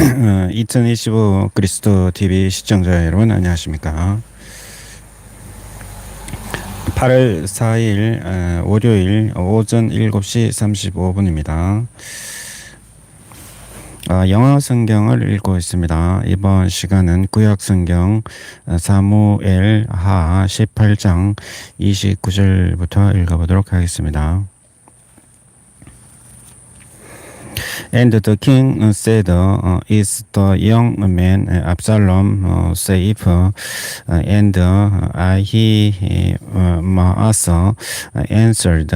2025 그리스도 TV 시청자 여러분 안녕하십니까? 8월 4일 월요일 오전 7시 35분입니다. 영어 성경을 읽고 있습니다. 이번 시간은 구약 성경 사무엘하 18장 29절부터 읽어보도록 하겠습니다. And the king said, Is the young man Absalom safe? And he Maasa answered,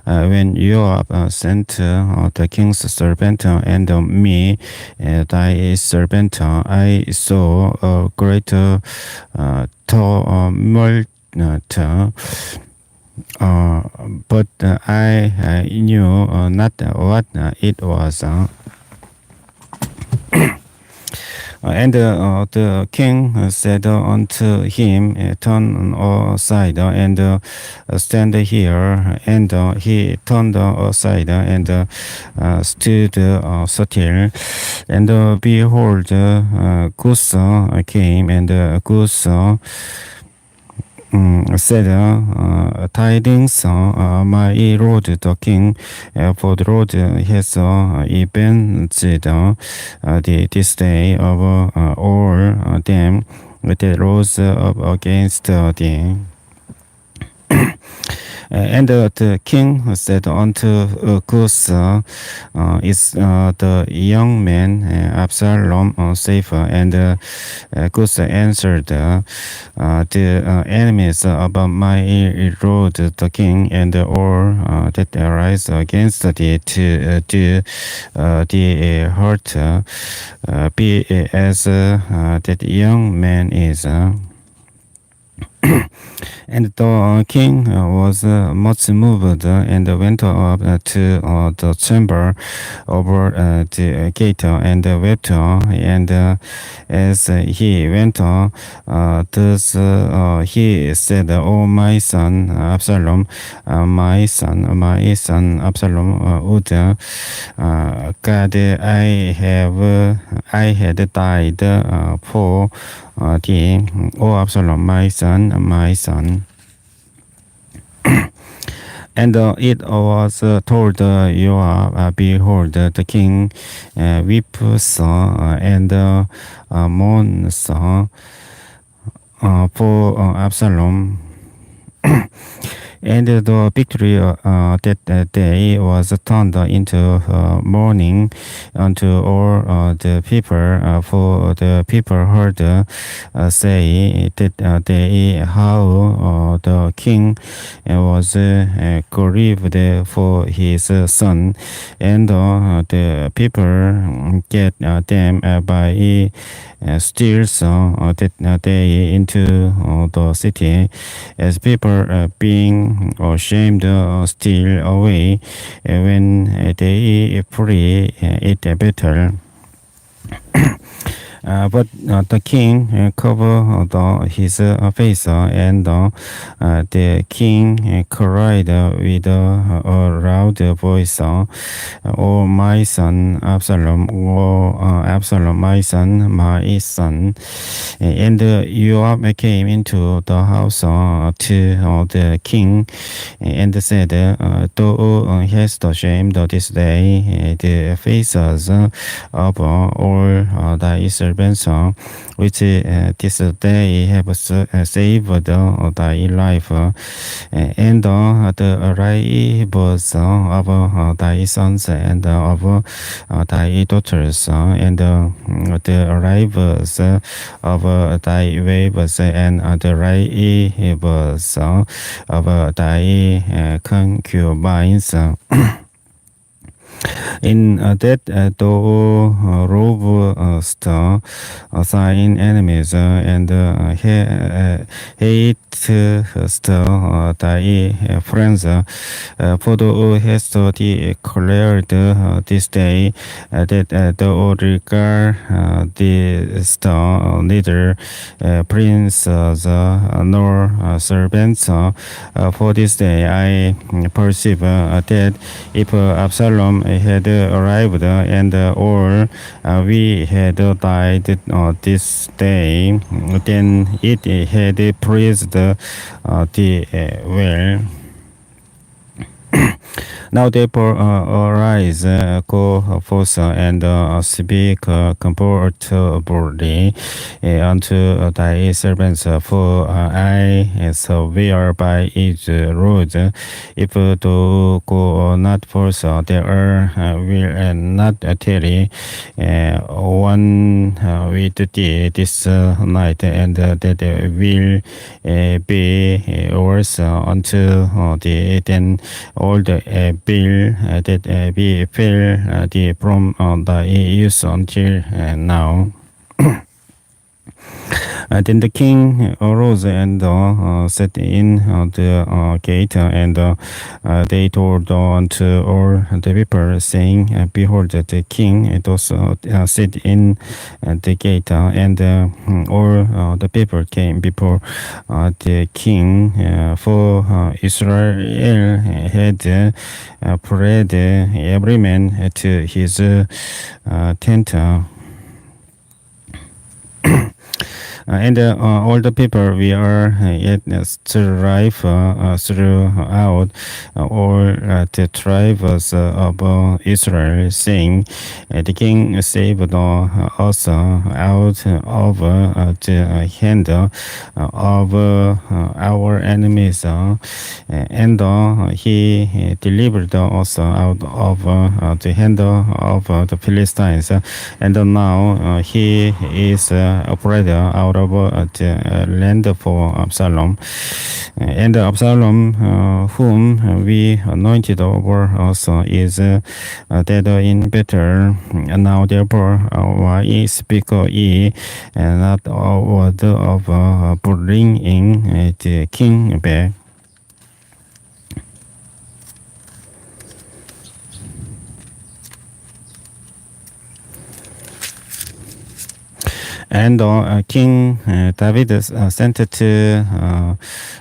When Joab sent the king's servant and me, thy servant, I saw a great tumult. But I knew not what it was. And the king said unto him, Turn aside and stand here. And he turned aside and stood still. And behold, Goose came, and Goose said, Tidings, my lord the king, for the Lord has avenged this day of all them that rose up against thee. And the king said unto Goose, Is the young man Absalom safe? And Goose answered, The enemies of my lord the king, and all that arise against thee to do thee hurt, be as that young man is. And the king was much moved, and went up to the chamber over the gate, and wept. And as he went, thus he said, O my son Absalom, my son Absalom, would God I had died for thee, O Absalom, my son. And it was told Joab, Behold, the king weeps and mourns for Absalom. And the victory that day was turned into mourning unto all the people, for the people heard say that day how the king was grieved for his son, and the people get them by steals that day into the city, as people being ashamed steal away when they flee it battle. But the king covered his face, and the king cried with a loud voice, O my son Absalom, O Absalom, my son. And Joab came into the house to the king, and said, Thou hast shamed this day the faces of all thy servants, which this day have saved thy life, and the lives of thy sons and of thy daughters, and the lives of thy wives, and the lives of thy concubines. In that thou rovest thine enemies, and hatest thy friends, for thou hast declared this day that thou regardest neither princes nor servants. For this day I perceive that if Absalom had arrived, and all we had died this day, then it had praised the well. Now therefore arise, go forth, and speak comfortably unto thy servants, for I swear by each road, if thou go not forth, there will not tarry one with thee this night, and that will be worse unto thee than all the bill that we fell from the youth until now. Then the king arose and set in the gate, and they told unto all the people, saying, Behold, the king does sit in the gate. And all the people came before the king, for Israel had fled every man to his tent. And all the people we are yet strive throughout all the tribes of Israel, saying, the king saved us out of the hand of our enemies, and he delivered us out of the hand of the Philistines, and now he is afraid out of the land for Absalom. And Absalom, whom we anointed over us, is dead in battle. And now therefore why speak ye not a word of bringing the king back? And King David sent to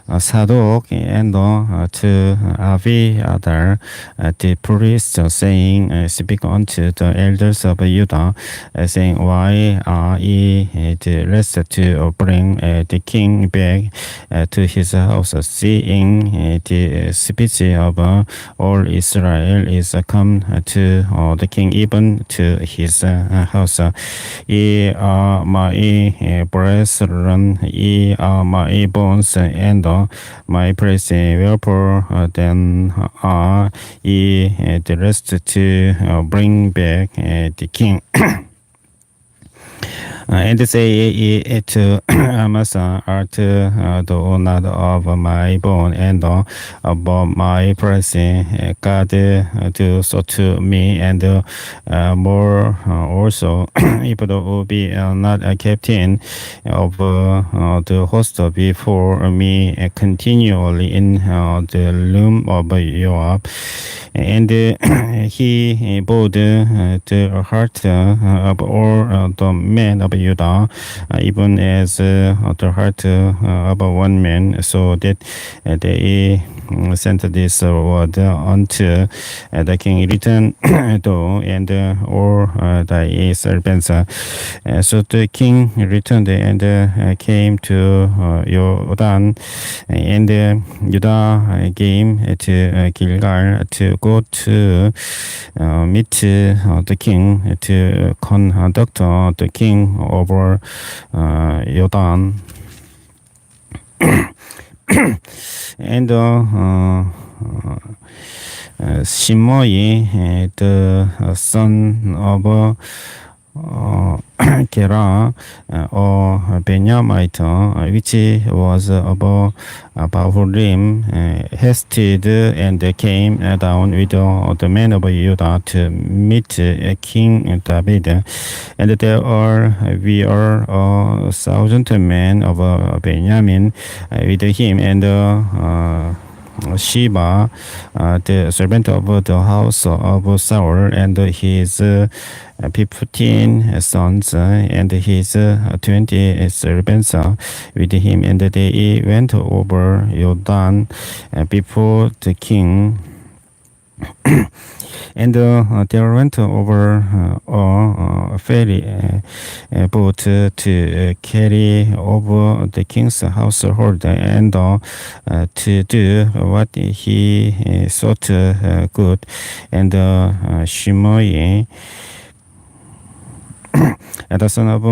Sadok and to Abiathar the priest, saying, Speak unto the elders of Judah, saying, Why are ye dressed to bring the king back to his house, seeing the speech of all Israel is come to the king, even to his house? Ye are my brethren, ye are my bones and my praise. Wherefore then are ye dressed to bring back the king? And say ye to Amasa, art thou not of my bone and of my praise? God do so to me, and more also, if thou be not a captain of the host before me continually in the loom of Joab. And he bowed the heart of all the men of Judah, even as the heart of one man, so that they sent this word unto the king, Return thou and all thy servants. So the king returned and came to Jordan, and Judah came to Gilgal to go to meet the king, to conduct the king over Jordan. And Shimei, the son of Gera, or Benjamite, which was above Bahurim, hasted and came down with the men of Judah to meet King David. And there we are 1,000 men of Benjamin with him, and Sheba, the servant of the house of Saul, and his 15 sons, and his 20 servants with him, and they went over Jordan before the king. And they went over a ferry boat to carry over the king's household and to do what he thought good. And Shimei, the son of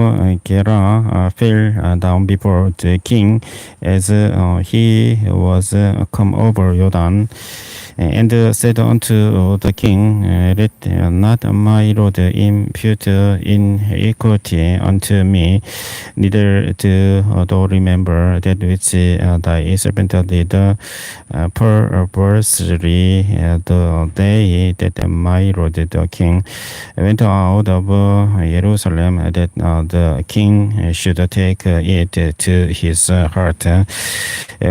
Gera, fell down before the king as he was come over Jordan. And said unto the king, let not my lord impute iniquity unto me, neither do thou remember that which thy servant did perversely the day that my lord the king went out of Jerusalem, that the king should take it to his heart.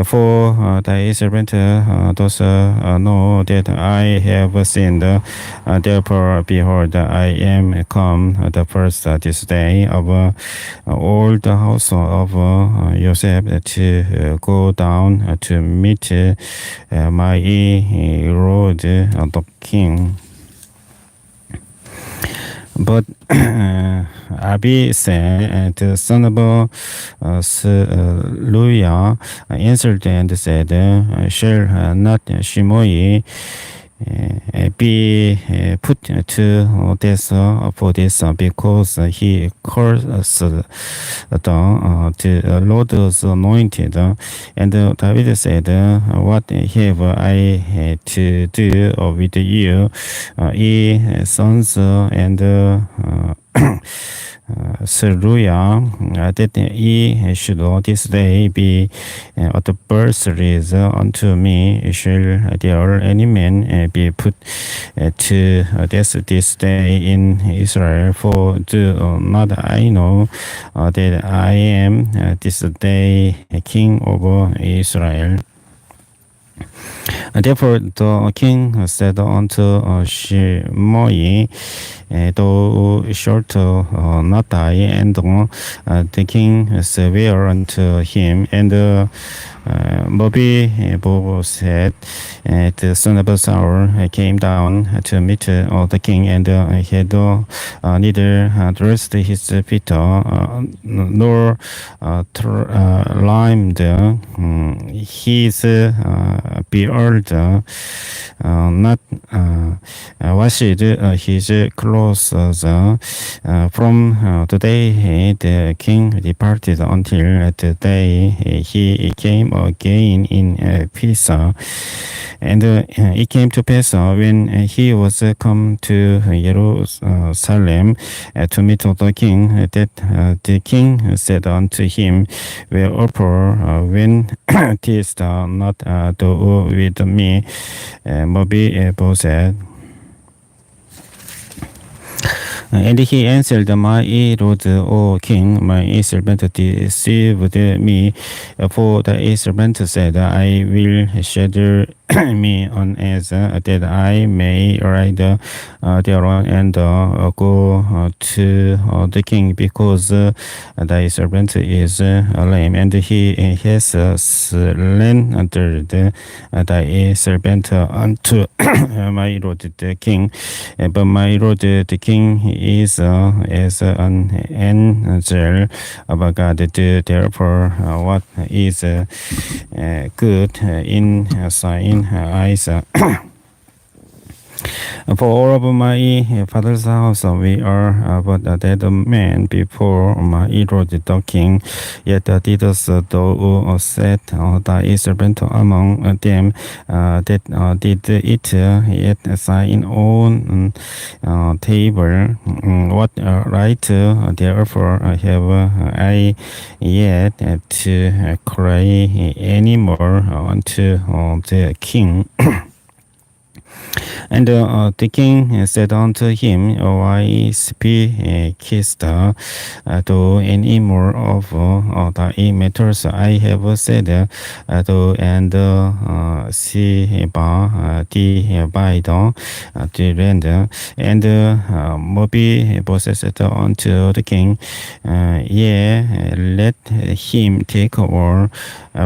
For thy servant does know that I have sinned. Therefore, behold, I am come the first this day of all the house of Joseph to go down to meet my lord the king. But Abi said, the son of Seruiah answered and said, shall not Shimei be put to death for this, because he cursed the Lord's anointed? And David said, what have I to do with you, ye sons and Seruiah, that ye should this day be adversaries unto me? Shall there any man be put to death this day in Israel? For do not I know that I am this day king over Israel? Therefore the king said unto Shimei, thou shalt not die. And the king sware unto him. And Mephibosheth, the son of Saul, came down to meet the king, and had neither dressed his feet nor limed his beard, not washed his clothes. From the day the king departed until the day he came again in peace. And it came to pass when he was come to Jerusalem to meet the king, that the king said unto him, wherefore when didst not do with me? Mephibosheth. And he answered, my lord, O king, my servant deceived me. For the servant said, I will shelter me on as that I may ride thereon and go to the king, because thy servant is lame, and he has slandered thy servant unto my lord the king. But my lord the king is as an angel of God. Therefore, what is good in thine eyes? For all of my father's house we are but a dead man before my lord the king. Yet didst thou set thy servant among them that did eat at thine own table. What right therefore have I yet to cry any more unto the king? And the king said unto him, why speakest thou any more of thy matters? I have said thou and Siba divide the land. And Mephibosheth said unto the king, yea, let him take all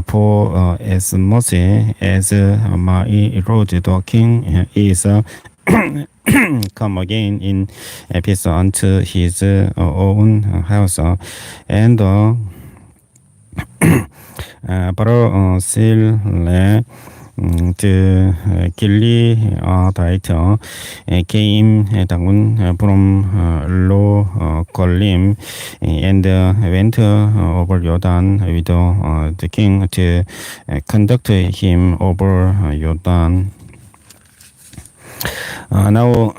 for as much as my Lord the King is come again in peace unto his own house, and 바로 실내 그 길리다이트 게임 당군 from low 걸림 and went over Jordan with the king to conduct him over Jordan. Now,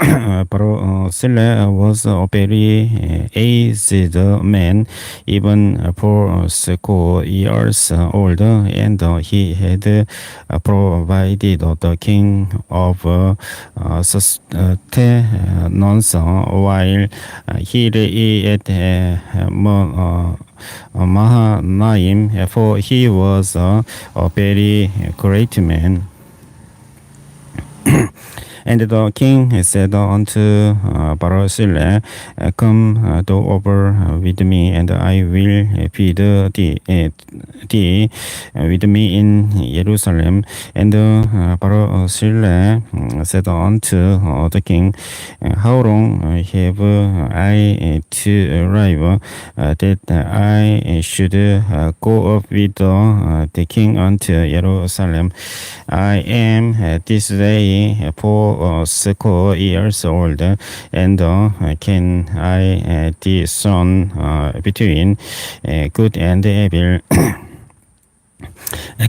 바로 Sile was a very aged man, even for 4 years old, and he had provided the king of sustenance while he lay at Mahanaim, for he was a very great man. And the king said unto Barzillai, come thou over with me, and I will feed thee with me in Jerusalem. And Barzillai said unto the king, how long have I to arrive, that I should go up with the king unto Jerusalem? I am this day 4 years old, and can I discern between good and evil?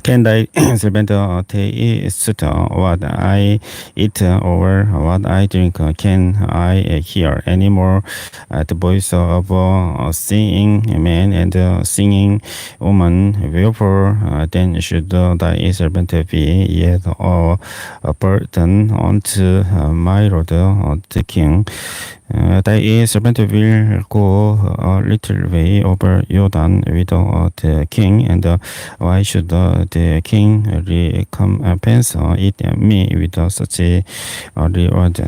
Can thy servant taste what I eat or what I drink? Can I hear any more the voice of singing man and singing woman? Wherefore then should thy servant be yet a burden unto my lord the king? Thy servant will go a little way over Jordan with the king, and why should the king recompense me with such a reward?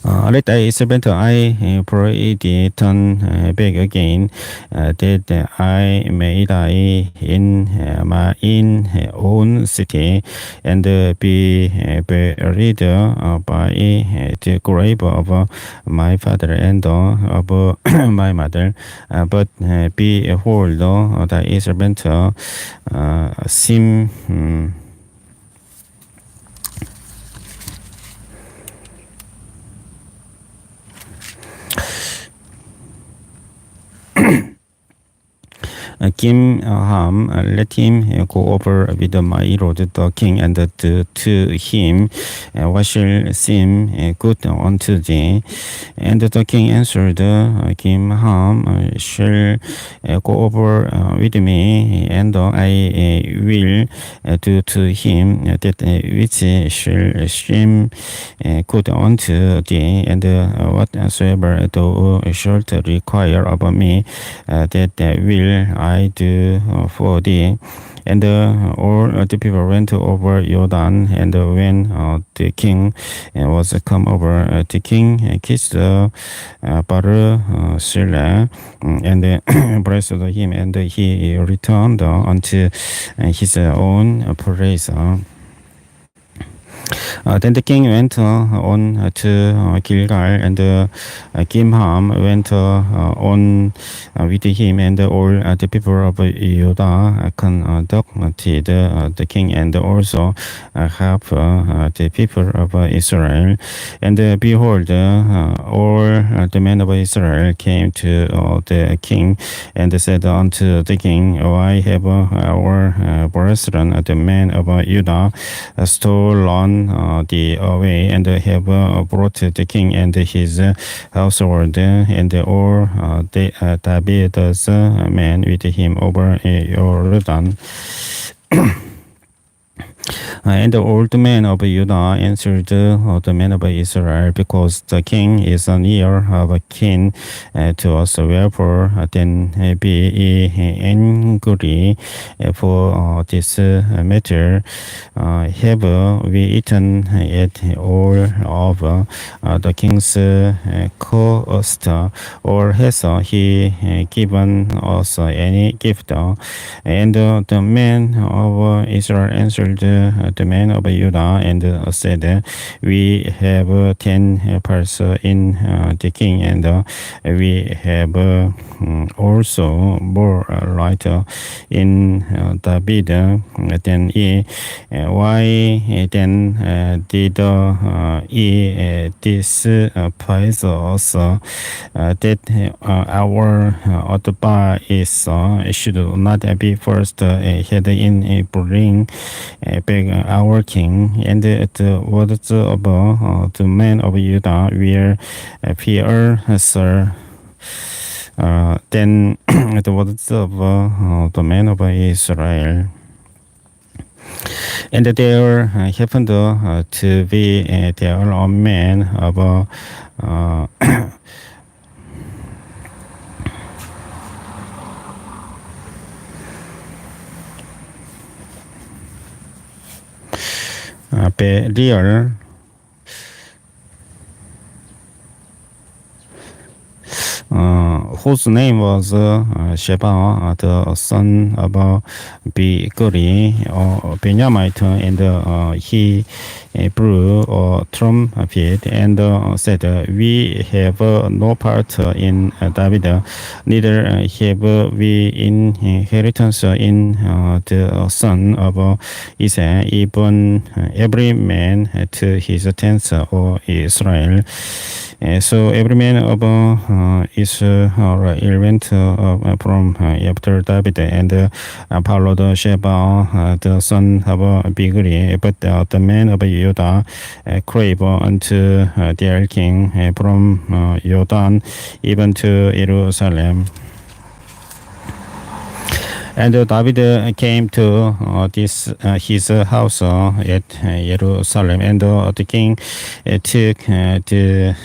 Let thy servant, I pray thee, turn back again, that I may die in my own city, and be buried by the grave of my father and of my mother. But behold, thy servant seem Kimham, let him go over with my lord the king, and to him what shall seem good unto thee. And the king answered, Kimham shall go over with me, and I will do to him that which shall seem good unto thee, and whatsoever thou shalt require of me, that will I do for thee. And all the people went over Jordan, and when the king was come over, the king kissed Barzillai and blessed him, and he returned unto his own place. Then the king went on to Gilgal, and Kimham went on with him, and all the people of Judah conducted the king, and also half the people of Israel. And behold, all the men of Israel came to the king, and said unto the king, why have our brethren, the men of Judah, stolen the way, and have brought the king and his household, and all David's men with him over Jordan? And the old man of Judah answered the man of Israel, because the king is near of a kin to us, wherefore then be ye angry for this matter. Have we eaten at all of the king's cost, or has he given us any gift? And the man of Israel answered the man of Judah and said, we have 10 parts in the king, and we have also more right in David than ye. Why then did ye despise us, that our advice should not be first had in bring back our king? And the words of the man of Judah were fiercer than the words of the man of Israel. And there happened to be there a man of Belial, whose name was Sheba, the son of Biguri, or Benjamite, and he blew a trumpet and said, we have no part in David, neither have we inheritance in the son of Isaiah, even every man to his tents, O Israel. So every man of Israel went from after David and followed Sheba, the son of Bigri. But the men of Judah crave unto their king from Jordan even to Jerusalem. And David came to his house at Jerusalem, and the king took the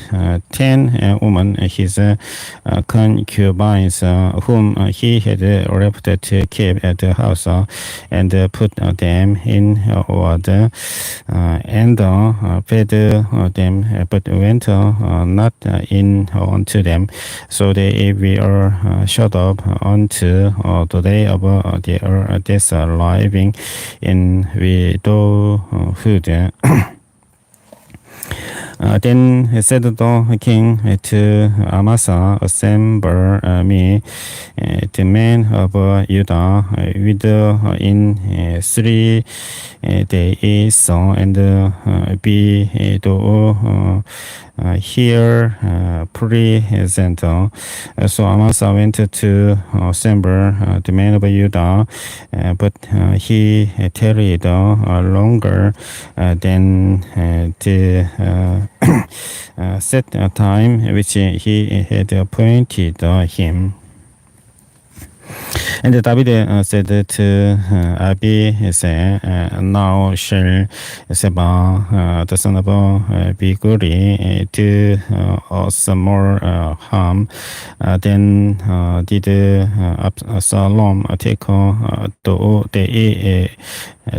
10 women, his concubines, whom he had left to keep at the house, and put them in order, and fed them, but went not in unto them. So they were shut up unto the day of their death, living in widowhood. Then said the king to Amasa, assemble me the men of Judah in 3 days, and be here present. So Amasa went to assemble the men of Judah, but he tarried longer than the set time which he had appointed him. And David said to Abisai, now shall Seba, the son of Biguri, do us more harm than did Absalom. Take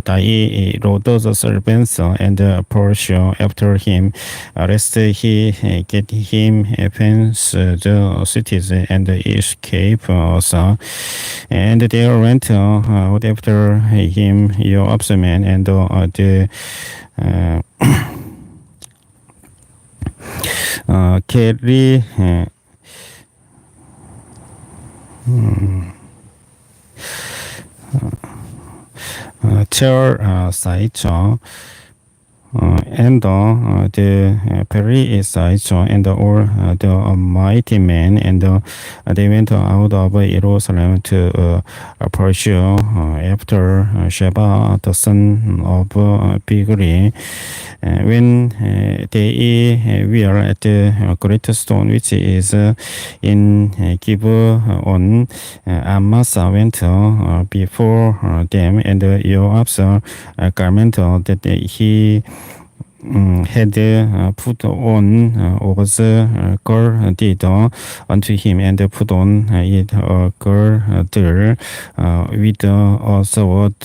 thy daughter's servants and pursue after him, lest he get him fence the cities and escape us. And there went out after him Joab's men and the carry chair side and the Perizzites and all the mighty men, and they went out of Jerusalem to pursue after Sheba, the son of Bigri. When they were at the great stone which is in Gibeon, Amasa went before them, and Joab's garment that he had put on was girded unto him, and put on it a girdle with a sword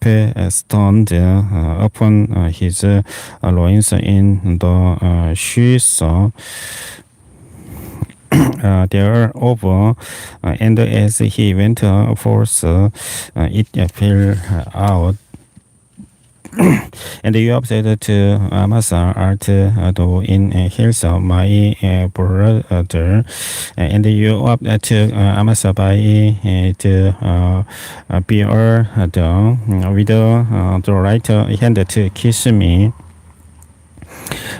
fastened upon his loins in the shoes thereover, and as he went forth, it fell out. And Joab said to Amasa, art thou in heels, my brother? And Joab took Amasa by the beard with the right hand to kiss me.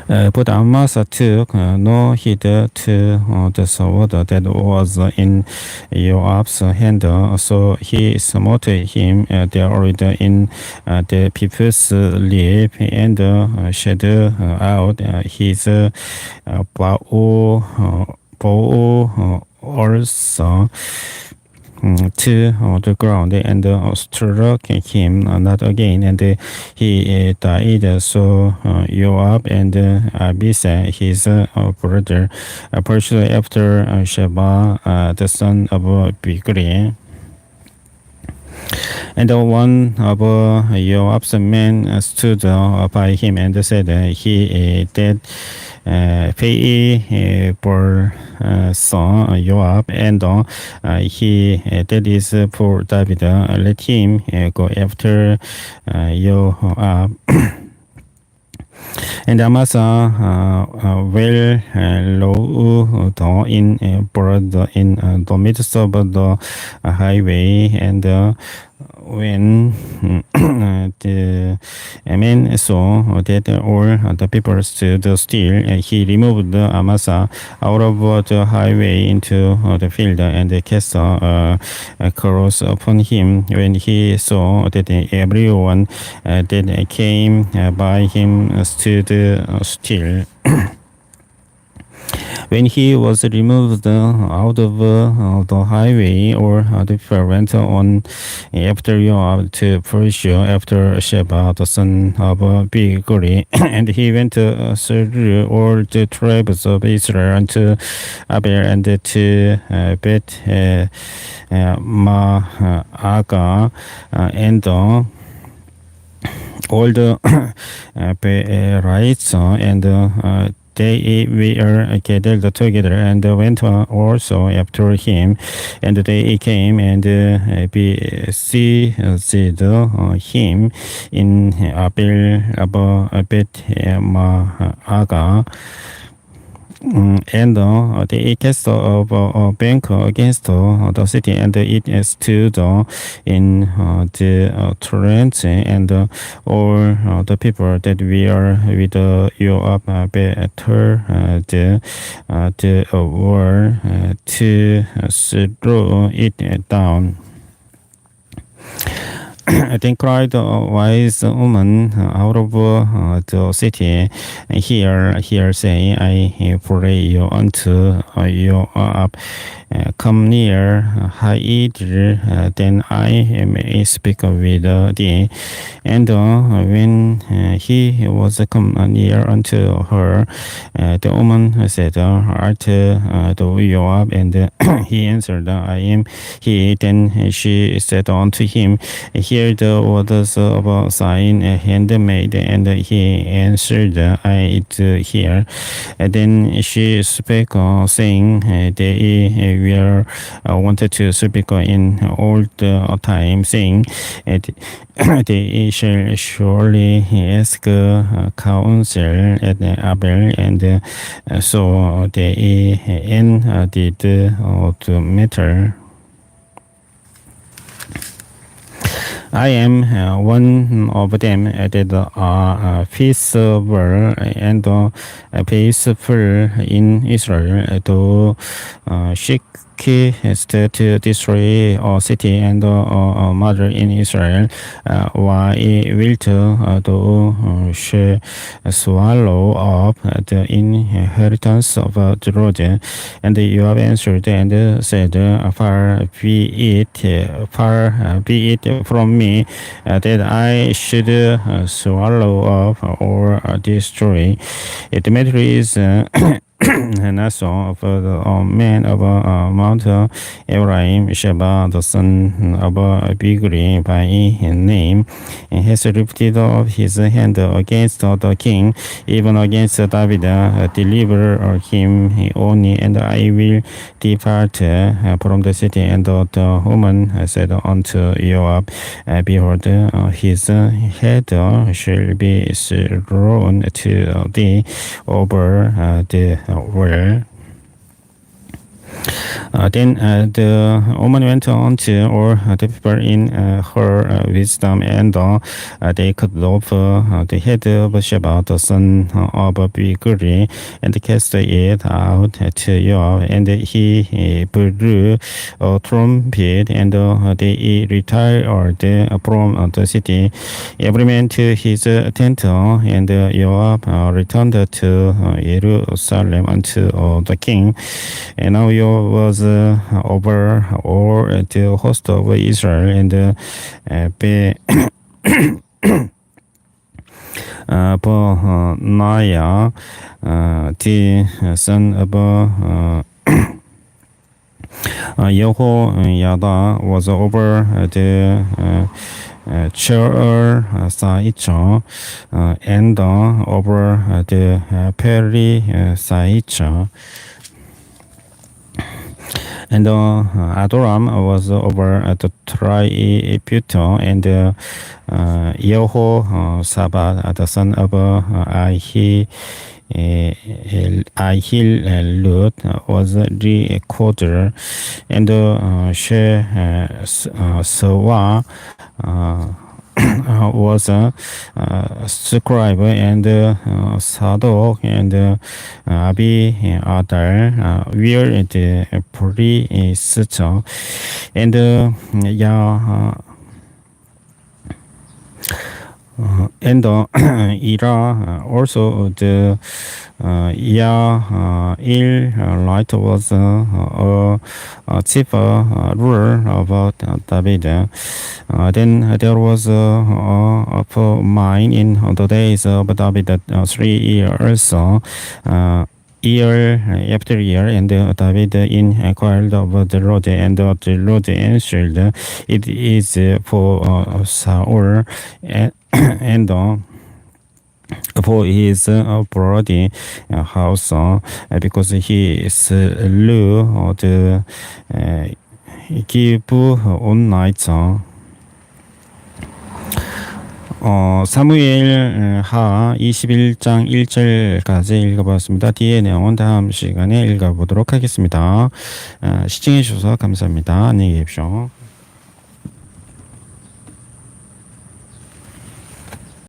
But Amasa took no heed to the sword that was in Joab's hand, so he smote him therewith in the people's lip, and shed out his bow also to the ground, and struck him not again, and he died. So Joab and Abishai his brother pursued after Sheba the son of Bigri. And one of Joab's men stood by him and said, he did pay for son Joab, and he that is for David. Let him go after Joab. And Amasa well low in blood in the midst of the highway, and when the man saw that all the people stood still, he removed Amasa out of the highway into the field and cast a cross upon him. When he saw that everyone that came by him stood still, when he was removed out of the highway, or the people went on after Joab to pursue after Sheba the son of Bigri, and he went through all the tribes of Israel unto Abel, and to Bet Maaga, and all the Berites, and they were gathered together and went also after him, and they came and besieged him in Abel Bet Maaga. And they cast a bank against the city, and it stood in the torrent, and all the people that were with Joab better the wall to throw it down. Then cried a wise woman out of the city, here saying, I pray you unto Joab, come near, hide, then I may speak with thee. And when he was come near unto her, the woman said, art thou Joab? And he answered, I am he. Then she said unto him, hear the words of thine handmaid. And he answered, I do hear. Then she spake, saying, they were wanted to speak in all the time, saying, they shall surely ask counsel at Abel. And so they ended the matter. I am one of them that are peaceable and peaceful in Israel to seek to destroy a city and a mother in Israel, while it will to swallow up the inheritance of the Lord. And you have answered and said, far be it from me that I should swallow up or destroy. The matter is Naso of the man of Mount Ephraim, Sheba, the son of Bigri by name, has lifted up his hand against the king, even against David. Deliver him only, and I will depart from the city. And the woman said unto Joab, Behold, his head shall be thrown to thee over the well. Then the woman went on to all the people in her wisdom, and they cut off the head of Sheba, the son of Bigri, and cast it out to Joab, and he blew a trumpet, and they retired from the city, every man to his tent, and Joab returned to Jerusalem unto the king. And now Joab was over all the host of Israel, and Benaiah, the son of Jehoiada, was over the Chersaites, and over the Perizzites. And Adoram was over the tribute, and Jehoshaphat, the son of Ahilud, was recorder, and Shesawa was a scribe, and Sadok and Abiathar were the priests, and and Ira also the Yaelite was a chief ruler of David. Then there was a mine in the days of David 3 years. Year after year, and David inquired of the Lord, and the Lord answered, It is for Saul, and for his bloody house, because he slew the Gibeonites. 사무엘하 21장 1절까지 읽어보았습니다. 뒤에 내용은 다음 시간에 읽어보도록 하겠습니다. 시청해 주셔서 감사합니다. 안녕히 계십시오.